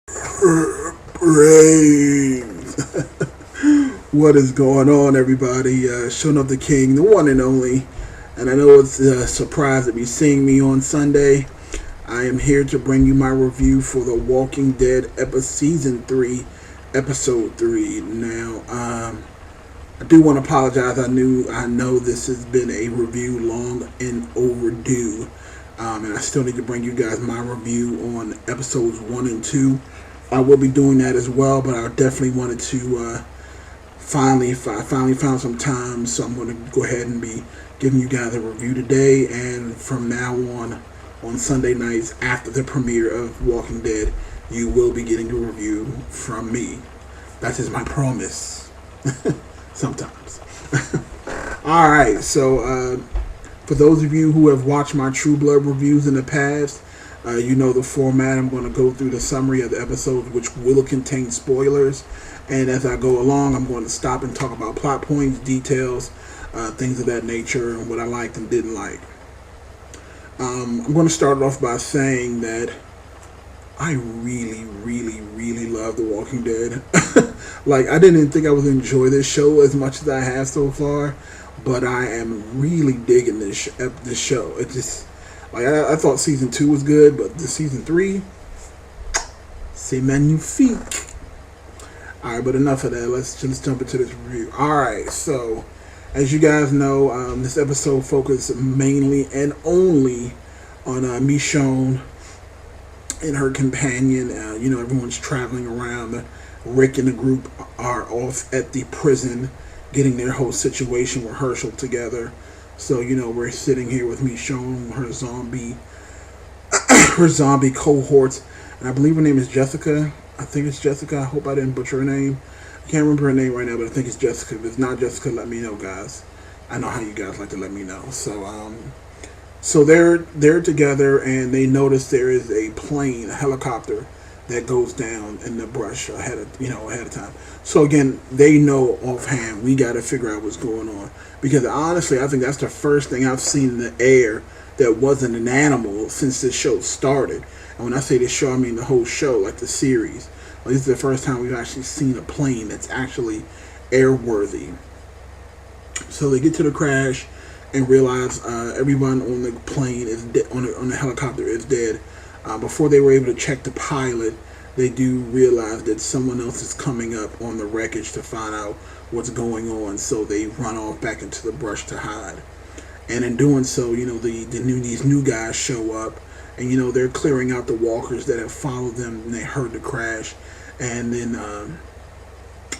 Brains. What is going on, everybody? Showing up the king, the one and only. And I know it's a surprise to be seeing me on Sunday. I am here to bring you my review for The Walking Dead Season 3, Episode 3. Now, I do want to apologize. I know this has been a review long and overdue. And I still need to bring you guys my review on episodes 1 and 2. I will be doing that as well, but I definitely wanted to finally found some time, so I'm going to go ahead and be giving you guys a review today, and from now on Sunday nights after the premiere of Walking Dead, you will be getting a review from me. That is my promise. Sometimes. Alright, so for those of you who have watched my True Blood reviews in the past, you know the format. I'm going to go through the summary of the episodes, which will contain spoilers. And as I go along, I'm going to stop and talk about plot points, details, things of that nature, and what I liked and didn't like. I'm going to start off by saying that I really love The Walking Dead. Like, I didn't even think I would enjoy this show as much as I have so far, but I am really digging this show. It just... Like, I thought season 2 was good, but the season 3, c'est magnifique. Alright, but enough of that. Let's just jump into this review. Alright, so, as you guys know, this episode focused mainly and only on Michonne and her companion. Everyone's traveling around. Rick and the group are off at the prison, getting their whole situation with Herschel together. So, we're sitting here with Michonne, her zombie cohorts, and I believe her name is Jessica. I think it's Jessica. I hope I didn't butcher her name. I can't remember her name right now, but I think it's Jessica. If it's not Jessica, let me know, guys. I know how you guys like to let me know. So they're together, and they notice there is a plane, a helicopter, that goes down in the brush ahead of time. So again, they know offhand we got to figure out what's going on, because honestly, I think that's the first thing I've seen in the air that wasn't an animal since this show started. And when I say this show, I mean the whole show, like the series. Like, this is the first time we've actually seen a plane that's actually airworthy. So they get to the crash and realize everyone on the plane is on the helicopter is dead. Before they were able to check the pilot, they do realize that someone else is coming up on the wreckage to find out what's going on. So they run off back into the brush to hide. And in doing so, these new guys show up, and they're clearing out the walkers that have followed them, and they heard the crash. And then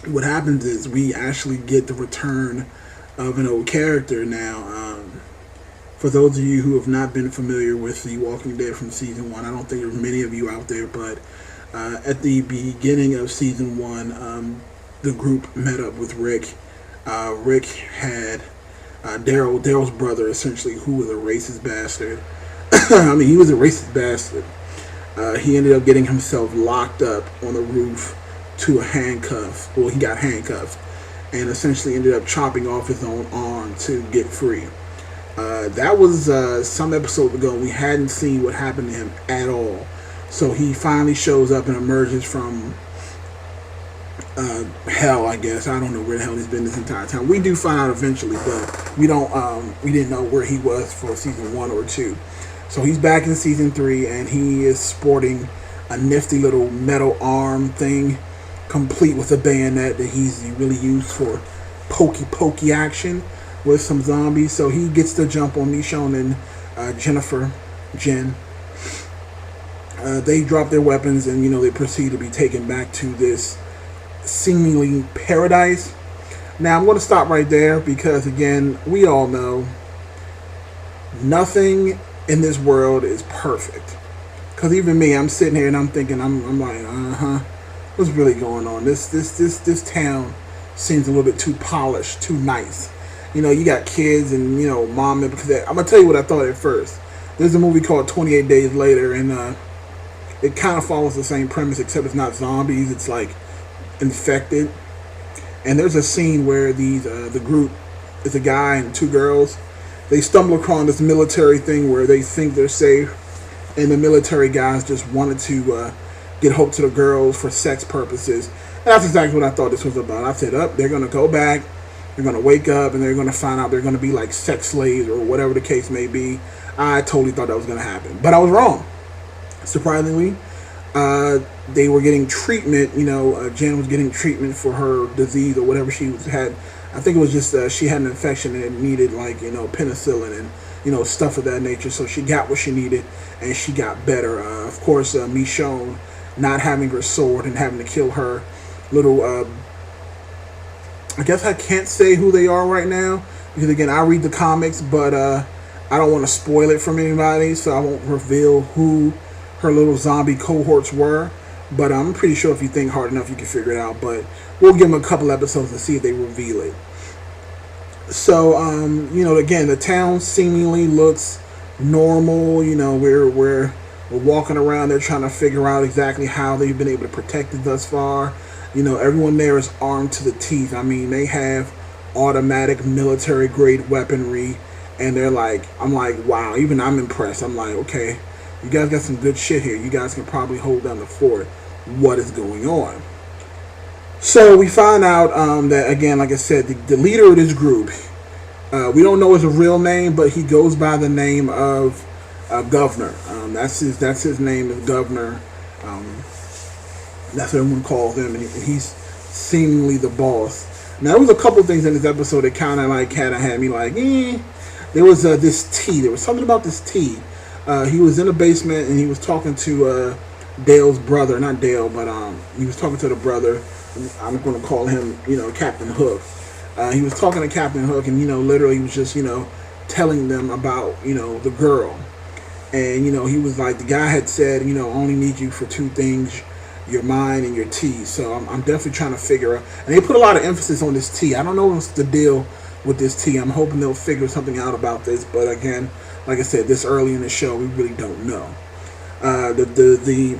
what happens is we actually get the return of an old character now. For those of you who have not been familiar with The Walking Dead from Season 1, I don't think there's many of you out there, but at the beginning of Season 1, the group met up with Rick. Rick had Daryl's brother, essentially, who was a racist bastard. I mean, he was a racist bastard. He ended up getting himself locked up on the roof to a handcuff. Well, he got handcuffed and essentially ended up chopping off his own arm to get free. That was some episodes ago. We hadn't seen what happened to him at all. So he finally shows up and emerges from hell, I guess. I don't know where the hell he's been this entire time. We do find out eventually, but we didn't know where he was for season 1 or 2. So he's back in season 3, and he is sporting a nifty little metal arm thing, complete with a bayonet that he's really used for pokey action with some zombies. So he gets the jump on Michonne and Jen. They drop their weapons, and they proceed to be taken back to this seemingly paradise. Now I'm going to stop right there, because again, we all know nothing in this world is perfect. Because even me, I'm sitting here and I'm thinking, I'm like, what's really going on? This town seems a little bit too polished, too nice. You got kids and, mom. Because I'm going to tell you what I thought at first. There's a movie called 28 Days Later, and it kind of follows the same premise, except it's not zombies. It's like infected. And there's a scene where the group is a guy and 2 girls. They stumble upon this military thing where they think they're safe, and the military guys just wanted to get hooked to the girls for sex purposes. And that's exactly what I thought this was about. I said, they're going to go back, they're going to wake up, and they're going to find out they're going to be like sex slaves or whatever the case may be. I totally thought that was going to happen. But I was wrong. Surprisingly, they were getting treatment. Jen was getting treatment for her disease or whatever had. I think it was just she had an infection and it needed penicillin and stuff of that nature. So she got what she needed and she got better. Of course, Michonne not having her sword and having to kill her little. I guess I can't say who they are right now because again I read the comics, but I don't want to spoil it from anybody, so I won't reveal who her little zombie cohorts were. But I'm pretty sure if you think hard enough, you can figure it out. But we'll give them a couple episodes and see if they reveal it. So, again, the town seemingly looks normal. We're walking around there trying to figure out exactly how they've been able to protect it thus far. Everyone there is armed to the teeth. I mean, they have automatic military-grade weaponry. And I'm like, wow, even I'm impressed. I'm like, okay, you guys got some good shit here. You guys can probably hold down the fort. What is going on? So we find out that, again, like I said, the leader of this group, we don't know his real name, but he goes by the name of Governor. That's his name is Governor. That's what everyone calls him, and he's seemingly the boss. Now, there was a couple things in this episode that kind of had me like, There was this tea. There was something about this tea. He was in a basement and he was talking to Dale's brother. Not Dale, but he was talking to the brother. I'm going to call him, Captain Hook. He was talking to Captain Hook and, literally he was just, telling them about, the girl. And, he was like, the guy had said, I only need you for two things, your mind and your tea. So I'm definitely trying to figure out. And they put a lot of emphasis on this tea. I don't know what's the deal with this tea. I'm hoping they'll figure something out about this. But again, like I said, this early in the show, we really don't know. The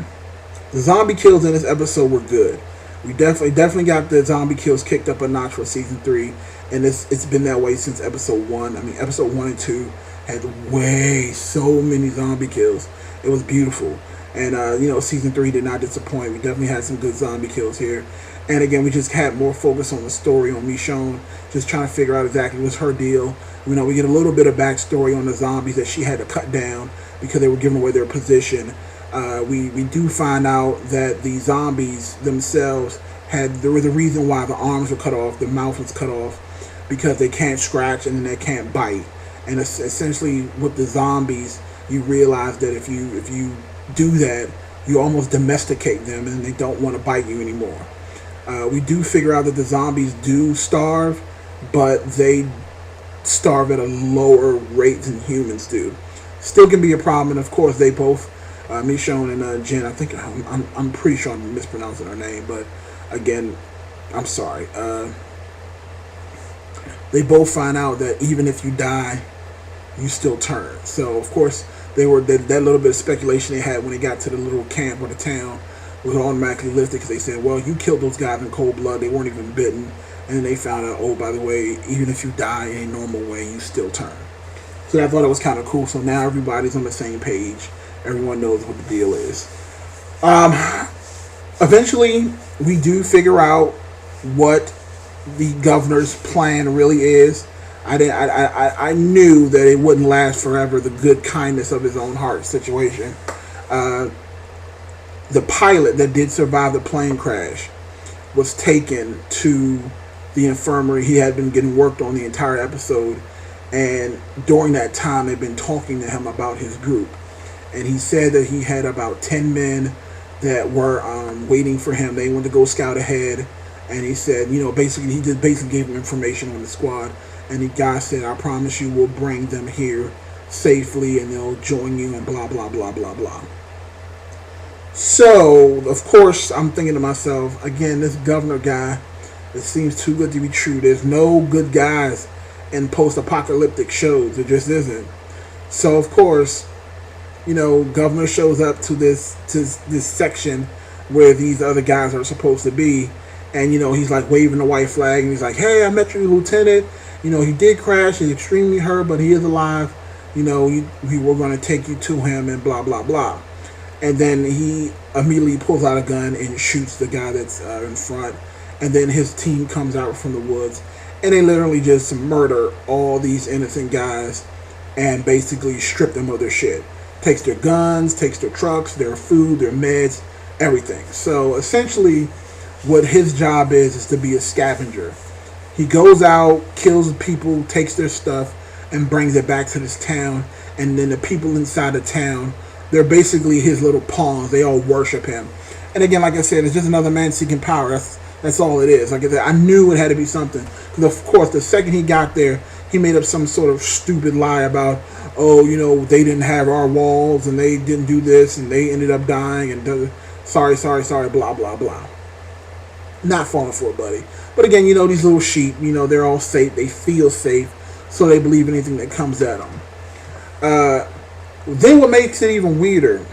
zombie kills in this episode were good. We definitely got the zombie kills kicked up a notch for season 3, and it's been that way since episode 1. I mean, episode 1 and 2 had so many zombie kills. It was beautiful, and season 3 did not disappoint. We definitely had some good zombie kills here, and again, we just had more focus on the story on Michonne, just trying to figure out exactly what's her deal. We get a little bit of backstory on the zombies that she had to cut down because they were giving away their position. We do find out that the zombies themselves there was a reason why the arms were cut off, the mouth was cut off, because they can't scratch and they can't bite. And it's essentially with the zombies, you realize that if you do that, you almost domesticate them and they don't want to bite you anymore. We do figure out that the zombies do starve, but they starve at a lower rate than humans do. Still can be a problem, and of course they both, Michonne and Jen, I think I'm pretty sure I'm mispronouncing her name, but again, I'm sorry. They both find out that even if you die, you still turn. So of course that little bit of speculation they had when they got to the little camp or the town was automatically lifted because they said, well, you killed those guys in cold blood. They weren't even bitten. And then they found out, oh, by the way, even if you die in a normal way, you still turn. So I thought it was kind of cool. So now everybody's on the same page. Everyone knows what the deal is. Eventually, we do figure out what the governor's plan really is. I knew that it wouldn't last forever, the good kindness of his own heart situation. The pilot that did survive the plane crash was taken to the infirmary. He had been getting worked on the entire episode, and during that time they'd been talking to him about his group, and he said that he had about 10 men that were waiting for him. They wanted to go scout ahead, and he said, he just basically gave them information on the squad, and the guy said, I promise you we'll bring them here safely and they'll join you and blah blah blah blah blah. So of course I'm thinking to myself, again, this governor guy, it seems too good to be true. There's no good guys in post-apocalyptic shows. There just isn't. So of course, governor shows up to this section where these other guys are supposed to be, and he's like waving the white flag, and he's like, hey, I met you, Lieutenant. He did crash, he's extremely hurt, but he is alive. We're going to take you to him and blah blah blah. and then he immediately pulls out a gun and shoots the guy that's in front, and then his team comes out from the woods, and they literally just murder all these innocent guys and basically strip them of their shit. Takes their guns, takes their trucks, their food, their meds, everything. So essentially what his job is to be a scavenger. He goes out, kills people, takes their stuff, and brings it back to this town. And then the people inside the town, they're basically his little pawns. They all worship him. And again, like I said, it's just another man seeking power. That's all it is. Like I said, I knew it had to be something. Because of course, the second he got there, he made up some sort of stupid lie about, oh, you know, they didn't have our walls, and they didn't do this, and they ended up dying, and sorry, blah, blah, blah. Not falling for it, buddy. But again, you know, these little sheep, you know, they're all safe. They feel safe, so they believe anything that comes at them. Then what makes it even weirder,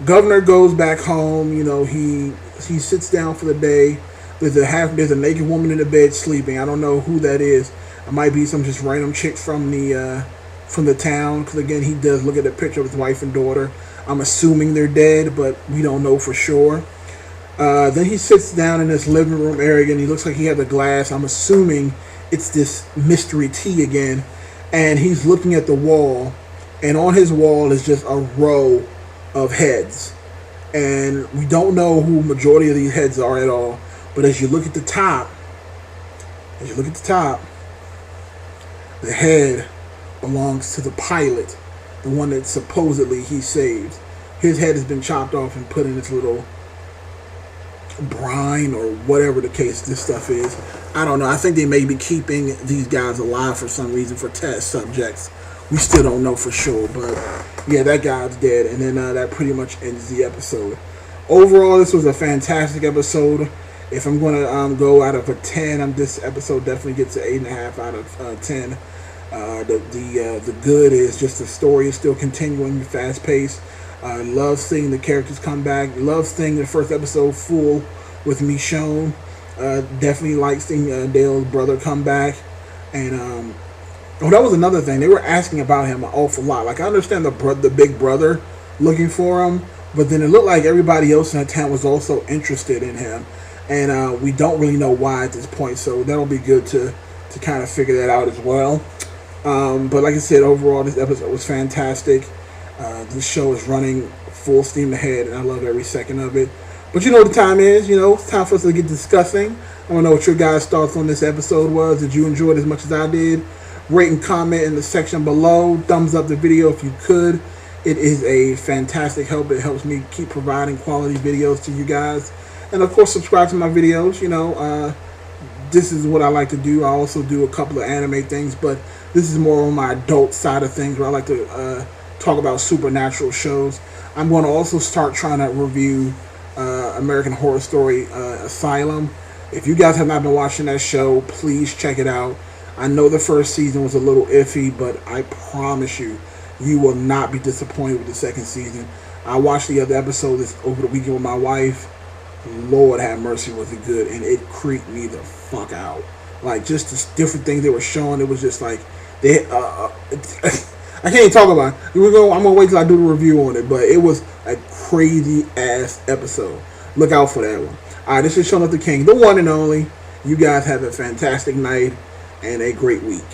Governor goes back home. You know, he sits down for the day. There's a naked woman in the bed sleeping. I don't know who that is. It might be some just random chick from the town. Because again, he does look at the picture of his wife and daughter. I'm assuming they're dead, but we don't know for sure. Then he sits down in this living room area, and he looks like he has a glass. I'm assuming it's this mystery tea again. And he's looking at the wall, and on his wall is just a row of heads. And we don't know who majority of these heads are at all. But as you look at the top, the head belongs to the pilot, the one that supposedly he saved. His head has been chopped off and put in this little brine or whatever the case this stuff is. I don't know. I think they may be keeping these guys alive for some reason for test subjects. We still don't know for sure, but yeah, that guy's dead, and then that pretty much ends the episode. Overall, this was a fantastic episode. If I'm going to go out of a 10, this episode definitely gets an 8.5 out of 10. The good is just the story is still continuing, fast paced. Love seeing the characters come back. Love seeing the first episode full with Michonne. Definitely like seeing Dale's brother come back. And that was another thing. They were asking about him an awful lot. Like, I understand the big brother looking for him, but then it looked like everybody else in the town was also interested in him. And we don't really know why at this point, so that'll be good to kind of figure that out as well. But like I said, overall, this episode was fantastic. This show is running full steam ahead, and I love every second of it. But you know what the time is. You know, it's time for us to get discussing. I want to know what your guys' thoughts on this episode was. Did you enjoy it as much as I did? Rate and comment in the section below. Thumbs up the video if you could. It is a fantastic help. It helps me keep providing quality videos to you guys. And of course, subscribe to my videos. You know, this is what I like to do. I also do a couple of anime things, but this is more on my adult side of things, where I like to talk about supernatural shows. I'm going to also start trying to review American Horror Story Asylum. If you guys have not been watching that show, please check it out. I know the first season was a little iffy, but I promise you, you will not be disappointed with the second season. I watched the other episode over the weekend with my wife. Lord have mercy, was it good, and it creeped me the fuck out. Like, just the different things they were showing, it was just like they I can't even talk about it. I'm gonna wait till I do the review on it, but it was a crazy ass episode. Look out for that one. Alright, this is Michonne the King, the one and only. You guys have a fantastic night and a great week.